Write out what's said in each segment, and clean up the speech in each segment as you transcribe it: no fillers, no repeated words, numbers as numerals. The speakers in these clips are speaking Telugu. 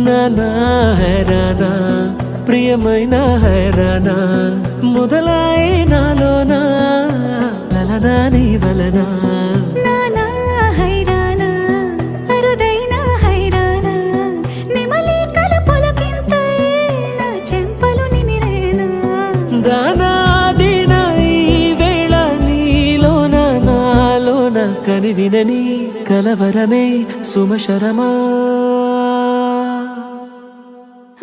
నానా హైరానా ప్రియమైన హైరానా మొదలాయి నాలోనా లలనా నీ వలనా నానా హైరానా అరుదైన హైరానా నెమలి కలుపులకింతై నా చెంపలు నిమిరేనా దానాదిన ఈ వేళ నీలోన నాలోన కనివినని కలవరమే సుమశరమా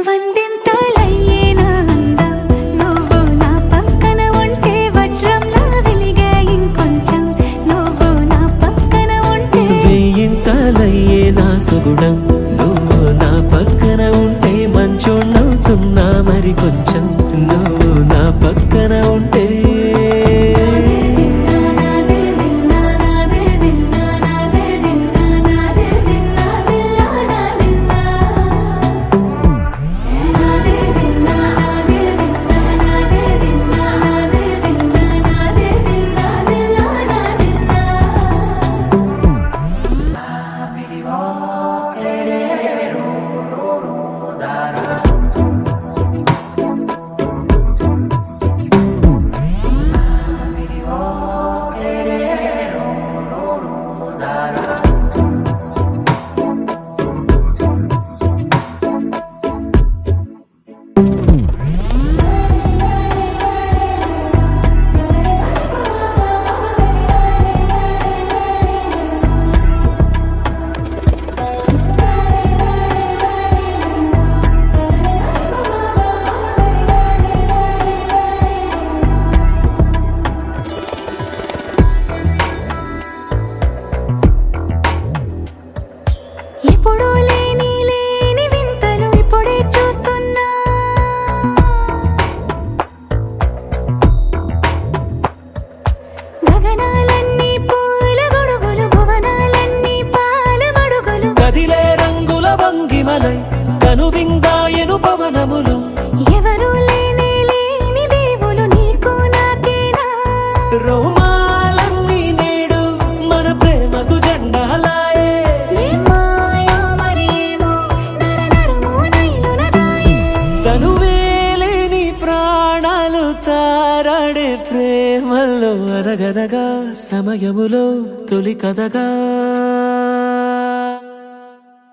వందింతలయ్యేనా అందం నువ్వు నా పక్కన ఉంటే వజ్రంలా వెలిగే ఇంకొంచెం నువ్వు నా పక్కన ఉంటే వెయ్యింతలయ్యే నా సుగుణం నువ్వు నా పక్కన ఉంటే మంచోణ్ణవుతున్నా మరి కొంచెం నువ్వు నా పక్కన ఉంటే ఎప్పుడూ లేని వింతలు ఇప్పుడే చూస్తున్నా గగనాలన్నీ పూల గొడుగులు భువనాలన్నీ పాల మడుగులు కదిలే రంగుల భంగిమలై కనువిందాయను పవనములు ఎవరూ లేని దేవులు నీకు నాకేనా రోమాలన్నీ నేడు మన ప్రేమకు జెండాలాయే మాయో మరి ఏమో నరనరమో నైలున దాయే తనువేలేని ప్రాణాలు తారాడే ప్రేమల్లో అరగరగా సమయములో తొలి కథగా